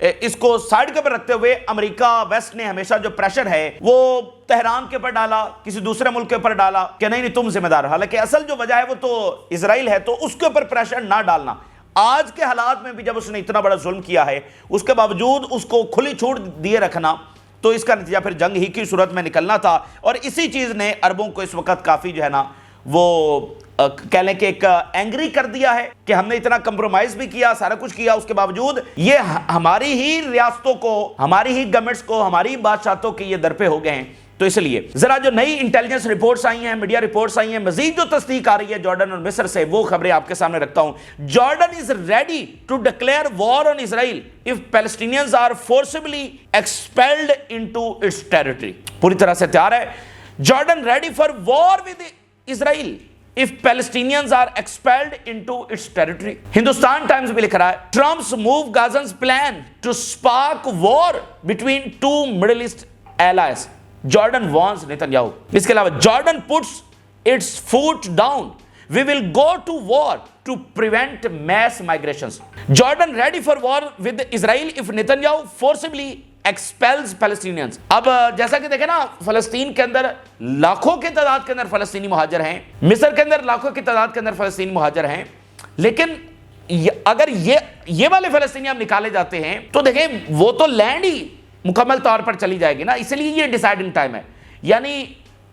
اس کو سائیڈ کے پر رکھتے ہوئے امریکہ ویسٹ نے ہمیشہ جو پریشر ہے وہ تہران کے پر ڈالا، کسی دوسرے ملک کے پر ڈالا کہ نہیں تم ذمہ دار، حالانکہ اصل جو وجہ ہے وہ تو اسرائیل ہے، تو اس کے اوپر پریشر نہ ڈالنا۔ آج کے حالات میں بھی جب اس نے اتنا بڑا ظلم کیا ہے اس کے باوجود اس کو کھلی چھوٹ دیے رکھنا، تو اس کا نتیجہ پھر جنگ ہی کی صورت میں نکلنا تھا، اور اسی چیز نے عربوں کو اس وقت کافی جو ہے نا وہ کہہ لیں کہ ایک اینگری کر دیا ہے کہ ہم نے اتنا کمپرومائز بھی کیا، سارا کچھ کیا، اس کے باوجود یہ ہماری ہی ریاستوں کو، ہماری ہی گورنمنٹس کو، ہماری بادشاہتوں کے یہ درپے ہو گئے ہیں۔ تو اس لیے ذرا جو نئی انٹیلیجنس رپورٹس آئی ہیں، میڈیا رپورٹس آئی ہیں، مزید جو تصدیق آ رہی ہے جارڈن اور مصر سے، وہ خبریں آپ کے سامنے رکھتا ہوں۔ Jordan is ready to declare war on Israel if Palestinians are forcibly expelled into its territory. پوری طرح سے تیار ہے Jordan ready for war with Israel if Palestinians are expelled into its territory۔ Hindustan Times بھی لکھ رہا ہے Trump's move Gazans plan to spark war between two Middle East allies۔ Jordan warns Netanyahu۔ اس کے علاوہ Jordan puts its foot down۔ We will go to war to prevent mass migrations۔ Jordan ready for war with Israel if Netanyahu forcibly ایکسپیلز Palestinians. اب جیسا کہ دیکھیں نا، فلسطین کے اندر لاکھوں کی تعداد کے اندر فلسطینی مہاجر ہیں، مصر کے اندر لاکھوں کی تعداد کے اندر فلسطینی مہاجر ہیں، لیکن اگر یہ والے فلسطینی اب نکالے جاتے ہیں تو دیکھیں وہ تو لینڈ ہی مکمل طور پر چلی جائے گی نا، اس لیے یہ ڈیسائیڈنگ ٹائم ہے۔ یعنی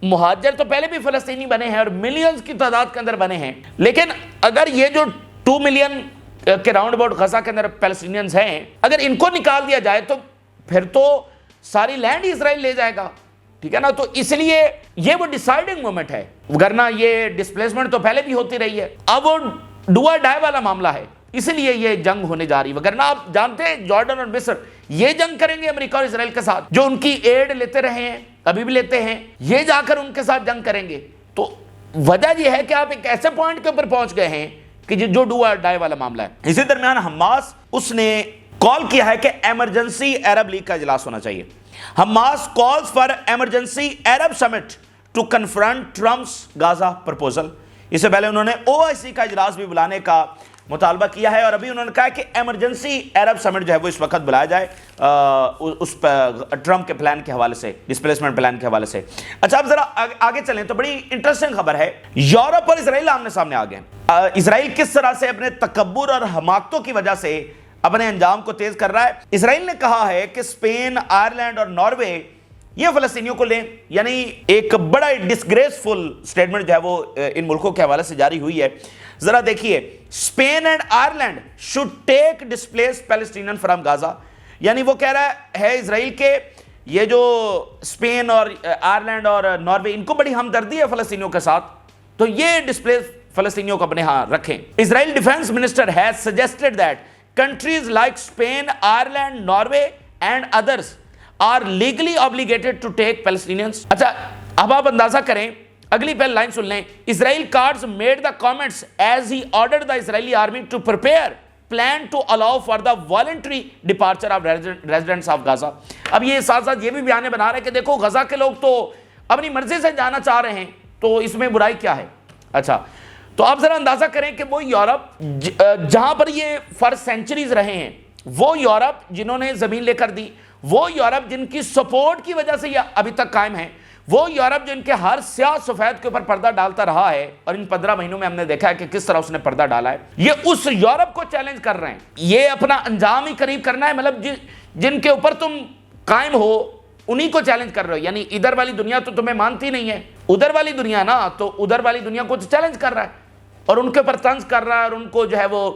مہاجر تو پہلے بھی فلسطینی بنے ہیں اور ملینز کی تعداد کے اندر بنے ہیں، لیکن اگر یہ جو 2 ملین کے راؤنڈ اباؤٹ غزہ کے اندر پیلسٹینینز ہیں، اگر ان کو نکال دیا جائے تو پھر تو ساری لینڈ اسرائیل لے جائے گا، ٹھیک ہے نا۔ تو اس لیے یہ وہ ڈیسائیڈنگ مومنٹ ہے، ورنہ یہ ڈسپلیسمنٹ تو پہلے بھی ہوتی رہی ہے، اب وہ ڈو اور ڈائی والا معاملہ ہے، اس لیے یہ جنگ ہونے جا رہی۔ وگرنہ آپ جانتے ہیں جارڈن اور مصر یہ جنگ کریں گے امریکہ اور اسرائیل کے ساتھ، جو ان کی ایڈ لیتے رہے ہیں، ابھی بھی لیتے ہیں، یہ جا کر ان کے ساتھ جنگ کریں گے۔ تو وجہ یہ ہے کہ آپ ایک ایسے پوائنٹ کے اوپر پہنچ گئے ہیں کہ جو ڈو اور ڈائی والا معاملہ ہے۔ اسی درمیان حماس اس نے کال کیا ہے کہ ایمرجنسی عرب لیگ کا اجلاس ہونا چاہیے۔ Hamas calls for emergency Arab summit to confront Trump's Gaza proposal. اس سے پہلے انہوں نے OIC کا اجلاس بھی بلانے کا مطالبہ کیا ہے، اور ابھی انہوں نے کہا کہ ایمرجنسی عرب سمٹ جو ہے وہ اس وقت بلایا جائے اس ٹرمپ کے پلان کے حوالے سے، ڈسپلیسمنٹ پلان کے حوالے سے۔ اچھا اب ذرا آگے چلیں تو بڑی انٹرسٹنگ خبر ہے، یورپ اور اسرائیل آمنے سامنے آ گئے۔ اسرائیل کس طرح سے اپنے تکبر اور حماقتوں کی وجہ سے اپنے انجام کو تیز کر رہا ہے۔ اسرائیل نے کہا ہے کہ اسپین، آئرلینڈ اور ناروے یہ فلسطینیوں کو لیں، یعنی ایک بڑا ڈسگریسفل سٹیٹمنٹ جو ہے وہ ان ملکوں کے حوالے سے جاری ہوئی ہے۔ ذرا دیکھیے، Spain and Ireland should take displaced Palestinian from Gaza, یعنی وہ کہہ رہا ہے اسرائیل کے یہ جو اسپین اور آئرلینڈ اور ناروے ان کو بڑی ہمدردی ہے فلسطینیوں کے ساتھ، تو یہ ڈسپلیس فلسطینیوں کو اپنے ہاں رکھیں۔ Israel defence minister has suggested that countries like Spain, Ireland, Norway and others are legally obligated to take Palestinians۔ اچھا اب آپ اندازہ کریں، اگلی پہلی لائن سن لیں، Israel cards made the comments as he ordered the Israeli army to prepare plan to allow for the voluntary departure of residents of Gaza۔ اب یہ ساتھ ساتھ یہ بھی بیانے بنا رہے ہیں کہ دیکھو غزہ کے لوگ تو اپنی مرضی سے جانا چاہ رہے ہیں، تو اس میں برائی کیا ہے۔ اچھا تو آپ ذرا اندازہ کریں کہ وہ یورپ جہاں پر یہ فار سینچریز رہے ہیں، وہ یورپ جنہوں نے زمین لے کر دی، وہ یورپ جن کی سپورٹ کی وجہ سے یہ ابھی تک قائم ہیں، وہ یورپ جن کے ہر سیاہ سفید کے اوپر پردہ ڈالتا رہا ہے، اور ان 15 مہینوں میں ہم نے دیکھا ہے کہ کس طرح اس نے پردہ ڈالا ہے، یہ اس یورپ کو چیلنج کر رہے ہیں، یہ اپنا انجام ہی قریب کرنا ہے، مطلب جن کے اوپر تم قائم ہو انہی کو چیلنج کر رہے ہو، یعنی ادھر والی دنیا تو تمہیں مانتی نہیں ہے، ادھر والی دنیا نا، تو ادھر والی دنیا کو چیلنج کر رہا ہے اور ان کے اوپر طنز کر رہا ہے، اور ان کو جو ہے وہ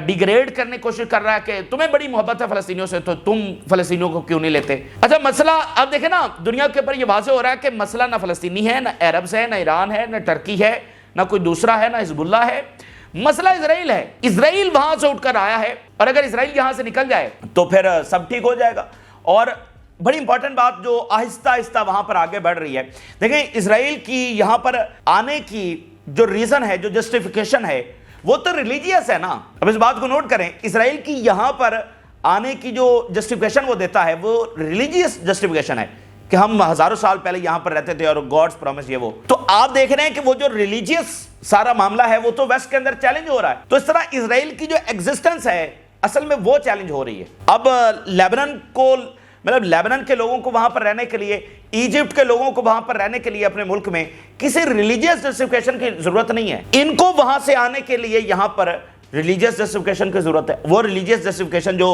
ڈیگریڈ کرنے کی کوشش کر رہا ہے کہ تمہیں بڑی محبت ہے فلسطینیوں سے تو تم فلسطینیوں کو کیوں نہیں لیتے۔ اچھا مسئلہ اب دیکھیں نا، دنیا کے اوپر یہ واضح ہو رہا ہے کہ مسئلہ نہ فلسطینی ہے، نہ عربز ہے، نہ ایران ہے، نہ ترکی ہے، نہ کوئی دوسرا ہے، نہ حزب اللہ ہے، مسئلہ اسرائیل ہے۔ اسرائیل وہاں سے اٹھ کر آیا ہے، اور اگر اسرائیل یہاں سے نکل جائے تو پھر سب ٹھیک ہو جائے گا۔ اور بڑی امپورٹنٹ بات جو آہستہ آہستہ وہاں پر آگے بڑھ رہی ہے، دیکھیں اسرائیل کی یہاں پر آنے کی جو ریزن ہے، جو جسٹیفیکیشن ہے، وہ تو ریلیجیس ہے نا۔ اب اس بات کو نوٹ کریں، اسرائیل کی یہاں پر آنے کی جو جسٹیفیکیشن وہ دیتا ہے وہ ریلیجیس جسٹیفیکیشن ہے کہ ہم ہزاروں سال پہلے یہاں پر رہتے تھے اور گاڈز پرومس یہ وہ، تو آپ دیکھ رہے ہیں کہ وہ جو ریلیجیس سارا معاملہ ہے وہ تو ویسٹ کے اندر چیلنج ہو رہا ہے۔ تو اس طرح اسرائیل کی جو ایگزسٹنس ہے اصل میں وہ چیلنج ہو رہی ہے. اب لیبنان کو مطلب لیبنان کے لوگوں کو وہاں پر رہنے کے لیے, ایجپٹ کے لوگوں کو وہاں پر رہنے کے لیے اپنے ملک میں کسی ریلیجیس جسٹیفیکیشن کی ضرورت نہیں ہے. ان کو وہاں سے آنے کے لیے یہاں پر ریلیجیس جسٹیفیکیشن کی ضرورت ہے. وہ ریلیجیس جسٹیفیکیشن جو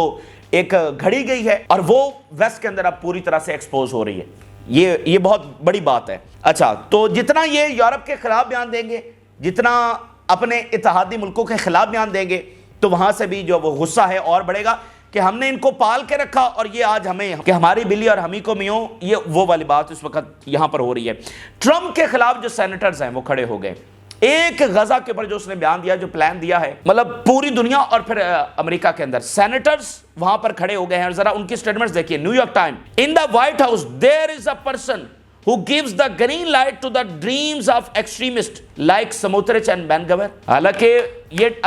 ایک گھڑی گئی ہے اور وہ ویسٹ کے اندر اب پوری طرح سے ایکسپوز ہو رہی ہے. یہ بہت بڑی بات ہے. اچھا, تو جتنا یہ یورپ کے خلاف بیان دیں گے, جتنا اپنے اتحادی ملکوں کے خلاف بیان دیں گے, تو وہاں سے بھی جو وہ غصہ ہے اور بڑھے گا کہ ہم نے ان کو پال کے رکھا اور یہ آج ہمیں کہ ہماری بلی اور ہمیں کو میوں, یہ وہ والی بات اس وقت یہاں پر ہو رہی ہے. ٹرمپ کے خلاف جو سینیٹرز ہیں وہ کھڑے ہو گئے. ایک غزہ کے اوپر جو اس نے بیان دیا, جو پلان دیا ہے, مطلب پوری دنیا اور پھر امریکہ کے اندر سینیٹرز وہاں پر کھڑے ہو گئے ہیں. اور ذرا ان کی سٹیٹمنٹس دیکھیے. New York time, in the white house there is a person who gives the green light to the dreams of extremists like Smotrich and Ben-Gvir. حالانکہ یہ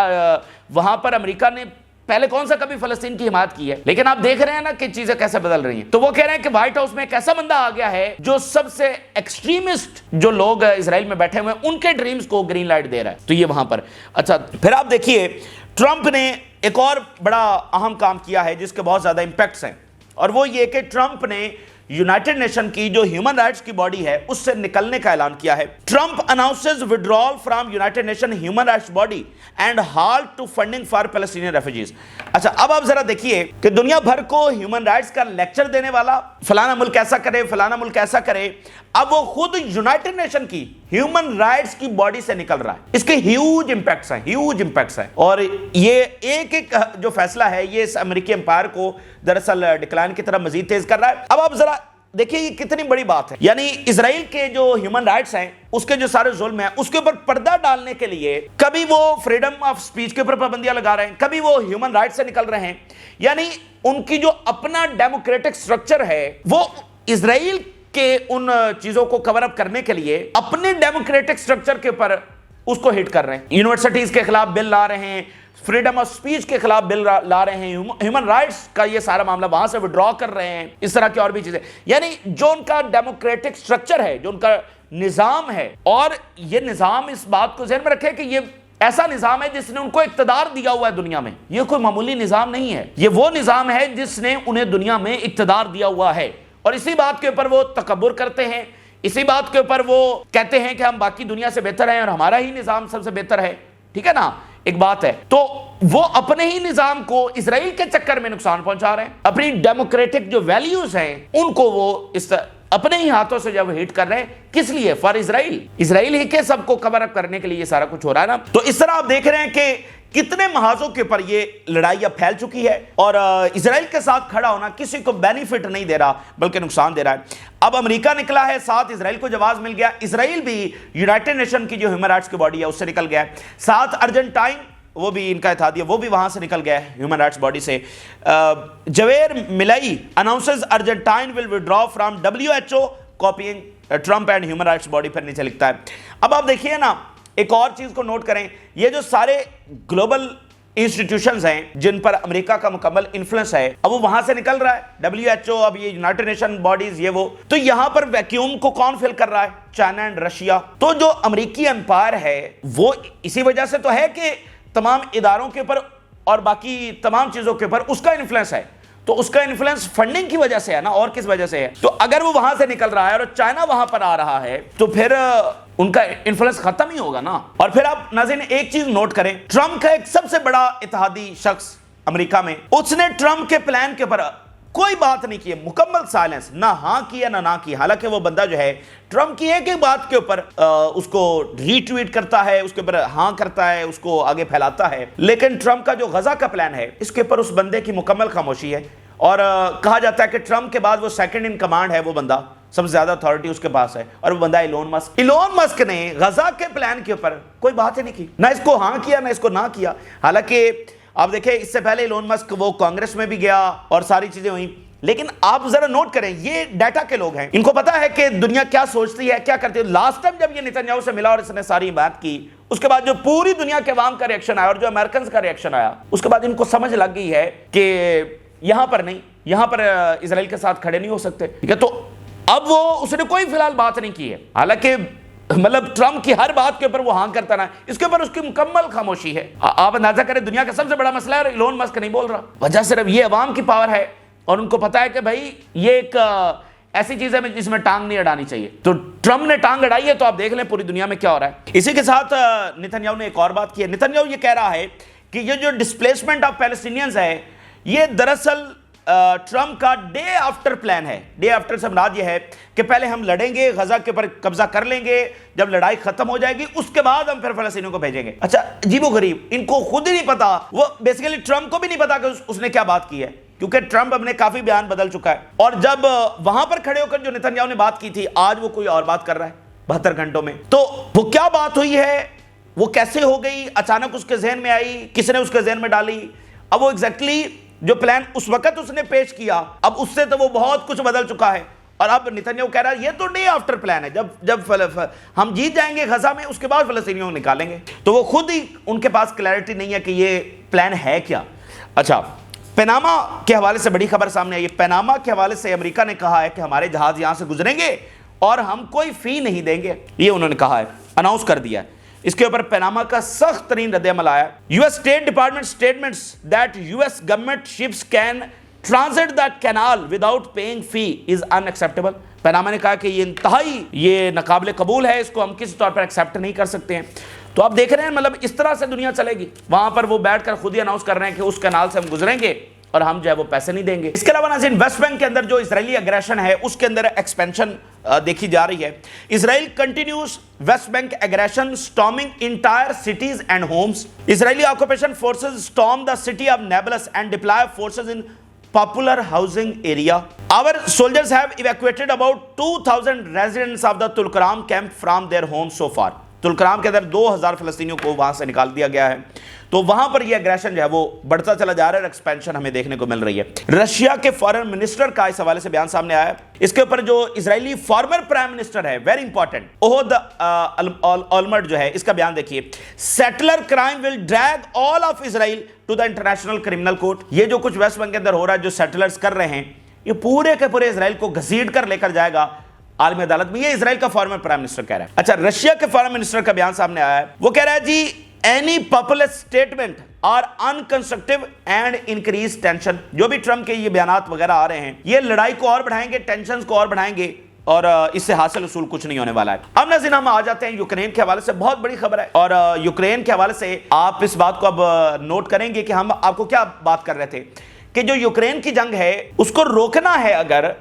وہاں پر امریکہ نے پہلے کون سا کبھی فلسطین کی حمایت کی ہے, لیکن آپ دیکھ رہے ہیں نا کہ چیزیں کیسے بدل رہی ہیں. تو وہ کہہ رہے ہیں کہ وائٹ ہاؤس میں ایک ایسا بندہ آ گیا ہے جو سب سے ایکسٹریمسٹ جو لوگ اسرائیل میں بیٹھے ہوئے ہیں ان کے ڈریمز کو گرین لائٹ دے رہا ہے. تو یہ وہاں پر. اچھا, پھر آپ دیکھیے ٹرمپ نے ایک اور بڑا اہم کام کیا ہے جس کے بہت زیادہ امپیکٹس ہیں, اور وہ یہ کہ ٹرمپ نے یونائٹڈ نیشن کی جو ہیومن رائٹس کی باڈی ہے اس سے نکلنے کا اعلان کیا ہے. Trump announces withdrawal from United nation human rights body and halt to funding for Palestinian refugees. اچھا, اب آپ ذرا دیکھیے کہ دنیا بھر کو ہیومن رائٹس کا لیکچر دینے والا, فلانا ملک ایسا کرے, فلانا ملک ایسا کرے, اب وہ خود یونائٹڈ نیشن کی ہیومن رائٹس کی باڈی سے نکل رہا ہے. اس کے ہیوج امپیکٹس ہیں, اور یہ ایک ایک جو فیصلہ ہے یہ اس امریکی امپائر کو دراصل ڈکلائن کی طرف مزید تیز کر رہا ہے. اب آپ ذرا دیکھیے یہ کتنی بڑی بات ہے. یعنی اسرائیل کے جو ہیومن رائٹس ہیں, اس کے جو سارے ظلم ہیں, اس کے اوپر پردہ ڈالنے کے لیے کبھی وہ فریڈم آف سپیچ کے اوپر پابندیاں لگا رہے ہیں, کبھی وہ ہیومن رائٹس سے نکل رہے ہیں. یعنی ان کی جو اپنا ڈیموکریٹک سٹرکچر ہے وہ اسرائیل کے ان چیزوں کو کور اپ کرنے کے لیے اپنے ڈیموکریٹک سٹرکچر کے اوپر اس کو ہٹ کر رہے ہیں. یونیورسٹیز کے خلاف بل لا رہے ہیں, فریڈم آف سپیچ کے خلاف بل لا رہے ہیں, ہیومن رائٹس کا یہ سارا معاملہ وہاں سے وڈرا کر رہے ہیں, اس طرح کی اور بھی چیزیں. یعنی جو ان کا ڈیموکریٹک سٹرکچر ہے, جو ان کا نظام ہے, اور یہ نظام اس بات کو ذہن میں رکھے کہ یہ ایسا نظام ہے جس نے ان کو اقتدار دیا ہوا ہے دنیا میں. یہ کوئی معمولی نظام نہیں ہے, یہ وہ نظام ہے جس نے انہیں دنیا میں اقتدار دیا ہوا ہے. اور اسی بات کے اوپر وہ تکبر کرتے ہیں, اسی بات کے اوپر وہ کہتے ہیں کہ ہم باقی دنیا سے بہتر ہیں اور ہمارا ہی نظام سب سے بہتر ہے. ٹھیک ہے نا, ایک بات ہے. تو وہ اپنے ہی نظام کو اسرائیل کے چکر میں نقصان پہنچا رہے ہیں. اپنی ڈیموکریٹک جو ویلیوز ہیں ان کو وہ اس اپنے ہی ہاتھوں سے جب ہٹ کر رہے ہیں, کس لیے؟ فار اسرائیل ہی کے سب کو کور اپ کرنے کے لیے یہ سارا کچھ ہو رہا ہے نا. تو اس طرح آپ دیکھ رہے ہیں کہ کتنے محاذوں کے اوپر یہ لڑائی اب پھیل چکی ہے, اور اسرائیل کے ساتھ کھڑا ہونا کسی کو بینیفٹ نہیں دے رہا بلکہ نقصان دے رہا ہے. اب امریکہ نکلا ہے, ساتھ اسرائیل کو جواز مل گیا. اسرائیل بھی یونائٹڈ نیشن کی جو ہیومن رائٹس کی باڈی ہے اس سے نکل گیا ہے. ساتھ ارجنٹائن, وہ بھی ان کا اتحادیہ, وہ بھی وہاں سے نکل گیا ہے ہیومن رائٹس باڈی سے. Javier Milei announces Argentina will withdraw from WHO copying Trump and human rights body, پر نیچے لکھتا ہے. اب آپ دیکھیے نا, ایک اور چیز کو نوٹ کریں, یہ جو سارے گلوبل انسٹیٹیوشنز ہیں جن پر امریکہ کا مکمل انفلوئنس ہے, اب وہ وہاں سے نکل رہا ہے. WHO, اب یہ یونائٹڈ نیشن باڈیز, یہ وہ, تو یہاں پر ویکیوم کو کون فل کر رہا ہے؟ China and Russia. تو جو امریکی امپائر ہے وہ اسی وجہ سے تو ہے کہ تمام اداروں کے اوپر اور باقی تمام چیزوں کے اوپر اس کا انفلوئنس ہے. تو اس کا انفلوئنس فنڈنگ کی وجہ سے ہے نا, اور کس وجہ سے ہے؟ تو اگر وہ وہاں سے نکل رہا ہے اور چائنا وہاں پر آ رہا ہے تو پھر ان کا انفلوئنس ختم ہی ہوگا نا. اور پھر آپ ناظرین ایک چیز نوٹ کریں, ٹرمپ کا ایک سب سے بڑا اتحادی شخص امریکہ میں, اس نے ٹرمپ کے پلان کے اوپر کوئی بات نہیں کی, مکمل سائلنس, نہ ہاں کیا نہ کی. حالانکہ وہ بندہ جو ہے ٹرمپ کی ایک ایک بات کے اوپر اس کو ری ٹویٹ کرتا ہے, اس کے اوپر ہاں کرتا ہے, اس کو آگے پھیلاتا ہے. لیکن ٹرمپ کا جو غزہ کا پلان ہے اس کے اوپر اس بندے کی مکمل خاموشی ہے. اور کہا جاتا ہے کہ ٹرمپ کے بعد وہ سیکنڈ ان کمانڈ ہے, وہ بندہ سب سے زیادہ اتھارٹی اس کے پاس ہے, اور وہ بندہ ایلون مسک نے غزہ کے پلان کے اوپر کوئی بات ہی نہیں کی, نہ اس کو ہاں کیا نہ اس کو نہ کیا. حالانکہ آپ دیکھیں اس سے پہلے ایلون مسک وہ کانگریس میں بھی گیا اور ساری چیزیں ہوئیں. لیکن آپ ذرا نوٹ کریں, یہ ڈیٹا کے لوگ ہیں, ان کو پتا ہے کہ دنیا کیا سوچتی ہے, کیا کرتی ہے. لاسٹ ٹائم جب یہ نتنیاہو سے ملا اور اس نے ساری بات کی, اس کے بعد جو پوری دنیا کے عوام کا ریئیکشن آیا اور جو امریکنز کا ریئیکشن آیا, اس کے بعد ان کو سمجھ لگ گئی ہے کہ یہاں پر نہیں, یہاں پر اسرائیل کے ساتھ کھڑے نہیں ہو سکتے. ٹھیک ہے, تو اب وہ اس نے کوئی فی الحال بات نہیں کی ہے. حالانکہ مطلب ٹرمپ کی ہر بات کے اوپر وہ ہاں کرتا رہا، اس کے اوپر اس کی مکمل خاموشی ہے۔ آپ اندازہ کریں دنیا کا سب سے بڑا مسئلہ ہے اور ایلون مسک نہیں بول رہا، وجہ صرف یہ عوام کی پاور ہے، اور ان کو پتا ہے کہ بھائی یہ ایک ایسی چیز ہے جس میں ٹانگ نہیں اڑانی چاہیے، تو ٹرمپ نے ٹانگ اڑائی ہے، تو آپ دیکھ لیں پوری دنیا میں کیا ہو رہا ہے۔ اسی کے ساتھ نتن یاہو نے ایک اور بات کی ہے۔ نتن یاہو یہ کہہ رہا ہے کہ یہ جو ڈسپلیسمنٹ آف پیلسٹینینز ہے یہ دراصل ٹرمپ کا ڈے آفٹر پلان ہے۔ ڈے آفٹر سے مراد یہ ہے کہ پہلے ہم لڑیں گے، غزہ کے پر قبضہ کر لیں گے، جب لڑائی ختم ہو جائے گی اس کے بعد ہم پھر فلسطینیوں کو بھیجیں گے۔ اچھا عجیب و غریب، ان کو خود ہی نہیں پتا، وہ بیسیکلی ٹرمپ کو بھی نہیں پتا کہ اس نے کیا بات کی ہے، کیونکہ ٹرمپ اب نے کافی بیان بدل چکا ہے، اور جب وہاں پر کھڑے ہو کر جو نتن یاہو نے بات کی تھی آج وہ کوئی اور بات کر رہا ہے 72 گھنٹوں میں۔ تو وہ کیا بات ہوئی ہے، وہ کیسے ہو گئی، اچانک اس کے ذہن میں آئی، کس نے اس کے ذہن میں ڈالی، اب وہ ایگزیکٹلی جو پلان اس وقت اس نے پیش کیا اب اس سے تو وہ بہت کچھ بدل چکا ہے، اور اب نتن یاہو کہہ رہا ہے یہ تو ڈے آفٹر پلان ہے، جب ہم جیت جائیں گے غزہ میں اس کے بعد فلسطینیوں کو نکالیں گے۔ تو وہ خود ہی ان کے پاس کلیئرٹی نہیں ہے کہ یہ پلان ہے کیا۔ اچھا پیناما کے حوالے سے بڑی خبر سامنے آئی ہے۔ پیناما کے حوالے سے امریکہ نے کہا ہے کہ ہمارے جہاز یہاں سے گزریں گے اور ہم کوئی فی نہیں دیں گے، یہ انہوں نے کہا ہے، اناؤنس کر دیا ہے۔ اس کے اوپر پیناما کا سخت ترین رد عمل آیا۔ U S state department statements that U S government ships can transit that canal without paying فی از ان ایکسیپٹیبل۔ پیناما نے کہا کہ یہ انتہائی یہ ناقابل قبول ہے، اس کو ہم کسی طور پر ایکسیپٹ نہیں کر سکتے ہیں۔ تو آپ دیکھ رہے ہیں مطلب اس طرح سے دنیا چلے گی، وہاں پر وہ بیٹھ کر خود ہی اناؤنس کر رہے ہیں کہ اس کینال سے ہم گزریں گے اور ہم جو ہے وہ پیسے نہیں دیں گے۔ اس کے علاوہ ناظرین ویسٹ بینک کے اندر جو اسرائیلی اگریشن ہے اس کے اندر ایکسپینشن دیکھی جا رہی ہے۔ Israel continues West Bank aggression storming entire cities and homes. Israeli occupation forces storm the city of Nablus and deploy forces in popular housing area. Our soldiers have evacuated about 2,000 residents of the Tulkaram camp from their homes so far. تلکرام کے اندر 2000 فلسطینیوں کو وہاں سے نکال دیا گیا ہے۔ تو وہاں پر یہ اگریشن جو ہے وہ بڑھتا چلا جا رہا ہے اور ایکسپینشن ہمیں دیکھنے کو مل رہی ہے۔ رشیا کے فارن منسٹر کا اس حوالے سے بیان سامنے آیا ہے۔ اس کے اوپر جو اسرائیلی فارمر پرائم منسٹر ہے ویری امپورٹنٹ اوہد اولمرٹ جو ہے اس کا بیان دیکھیے۔ Settler crime will drag all of Israel to the international criminal court. یہ جو کچھ ویسٹ بینک کے اندر ہو رہا ہے جو سیٹلرز کر رہے ہیں یہ پورے کے پورے اسرائیل کو گھسیٹ کر لے کر جائے گا عالمی عدالت میں، یہ اسرائیل کا فارمر پرائم منسٹر کہہ رہا ہے۔ اچھا رشیا کے فارن منسٹر کا بیان سامنے آیا ہے، وہ کہہ رہا ہے جی any populist statement are unconstructive and increase tension۔ جو بھی ٹرمپ کے یہ بیانات وغیرہ آ رہے ہیں یہ لڑائی کو اور بڑھائیں گے، ٹینشنز کو اور بڑھائیں گے، اور اس سے حاصل اصول کچھ نہیں ہونے والا ہے۔ اب ناظرین ہم آ جاتے ہیں یوکرین کے حوالے سے، بہت بڑی خبر ہے، اور یوکرین کے حوالے سے آپ اس بات کو اب نوٹ کریں گے کہ ہم آپ کو کیا بات کر رہے تھے کہ جو یوکرین کی جنگ ہے اس کو روکنا ہے اگر،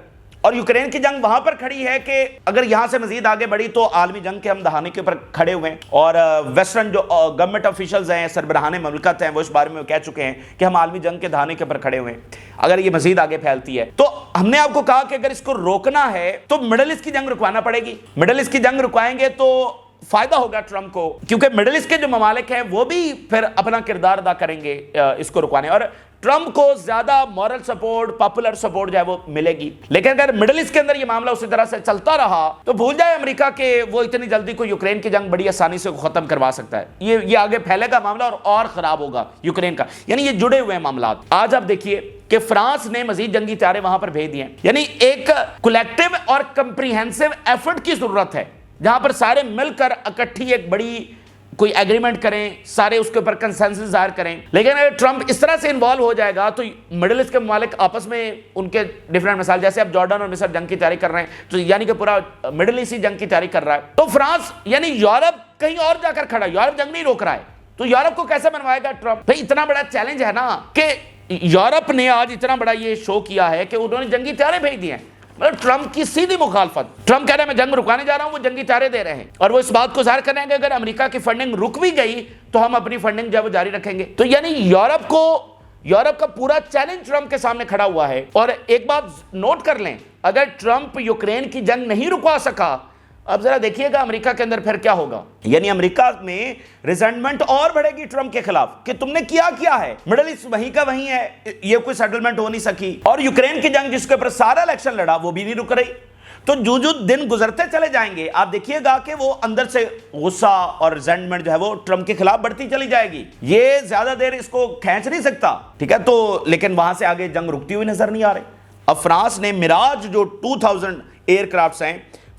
اور یوکرین کی جنگ وہاں پر کھڑی ہے کہ اگر یہاں سے مزید آگے بڑھی تو عالمی جنگ کے ہم دہانے کے اوپر کھڑے ہوئے ہیں، اور ویسٹرن جو گورنمنٹ آفیشلز ہیں، سربراہان مملکت ہیں، وہ اس بارے میں کہہ چکے ہیں کہ ہم عالمی جنگ کے دہانے کے اوپر کھڑے ہوئے ہیں اگر یہ مزید آگے پھیلتی ہے۔ تو ہم نے آپ کو کہا کہ اگر اس کو روکنا ہے تو مڈل ایسٹ کی جنگ رکوانا پڑے گی۔ مڈل ایسٹ کی جنگ رکوائیں گے تو فائدہ ہوگا ٹرمپ کو، کیونکہ مڈل ایسٹ کے جو ممالک ہیں وہ بھی پھر اپنا کردار ادا کریں گے اس کو رکوانے، اور ٹرمپ کو زیادہ مورل سپورٹ، پاپولر سپورٹ جو ہے وہ ملے گی۔ لیکن اگر مڈل ایسٹ کے اندر یہ معاملہ اسی طرح سے چلتا رہا تو بھول جائے امریکہ کہ وہ اتنی جلدی کو یوکرین کی جنگ بڑی آسانی سے ختم کروا سکتا ہے۔ یہ آگے پھیلے گا معاملہ اور خراب ہوگا یوکرین کا، یعنی یہ جڑے ہوئے ہیں معاملات۔ آج آپ دیکھیے کہ فرانس نے مزید جنگی طیارے وہاں پر بھیج دیے ہیں، یعنی ایک کولیکٹیو اور کمپریہنسو ایفرٹ کی ضرورت ہے جہاں پر سارے مل کر اکٹھی ایک بڑی کوئی ایگریمنٹ کریں، سارے اس کے اوپر کنسنسس ظاہر کریں۔ لیکن اگر ٹرمپ اس طرح سے انوالو ہو جائے گا تو مڈل ایسٹ کے ممالک آپس میں ان کے ڈیفرنٹ مثال، جیسے اب جارڈن اور مصر جنگ کی تیاری کر رہے ہیں تو یعنی کہ پورا مڈل ایسٹ ہی جنگ کی تیاری کر رہا ہے، تو فرانس یعنی یورپ کہیں اور جا کر کھڑا، یورپ جنگ نہیں روک رہا ہے، تو یورپ کو کیسے منوائے گا ٹرمپ؟ بھائی اتنا بڑا چیلنج ہے نا کہ یورپ نے آج اتنا بڑا یہ شو کیا ہے کہ انہوں نے جنگی تیارے بھیج دیے ہیں، مطلب ٹرمپ کی سیدھی مخالفت۔ ٹرمپ کہہ رہے ہیں میں جنگ رکانے جا رہا ہوں، وہ جنگی تیارے دے رہے ہیں، اور وہ اس بات کو ظاہر کر رہے ہیں کہ اگر امریکہ کی فنڈنگ رک بھی گئی تو ہم اپنی فنڈنگ جو ہے وہ جاری رکھیں گے۔ تو یعنی یورپ کا پورا چیلنج ٹرمپ کے سامنے کھڑا ہوا ہے۔ اور ایک بات نوٹ کر لیں، اگر ٹرمپ یوکرین کی جنگ نہیں رکوا سکا، اب ذرا دیکھیے گا امریکہ کے اندر پھر کیا ہوگا، یعنی امریکہ میں ریزنٹمنٹ اور بڑھے گی ٹرمپ کے خلاف کہ تم نے کیا ہے، مڈل ایسٹ وہیں کا وہیں ہے، یہ کوئی سیٹلمنٹ ہو نہیں سکی، اور یوکرین کی جنگ جس کے اوپر سارا الیکشن لڑا وہ بھی نہیں رک رہی۔ تو جو دن گزرتے چلے جائیں گے آپ دیکھیے گا کہ وہ اندر سے غصہ اور ریزنٹمنٹ جو ہے وہ ٹرمپ کے خلاف بڑھتی چلی جائے گی، یہ زیادہ دیر اس کو کھینچ نہیں سکتا، ٹھیک ہے؟ تو لیکن وہاں سے آگے جنگ رکتی ہوئی نظر نہیں آ رہی۔ اب فرانس نے میراج جو 2000 ایئر کرافٹس ہیں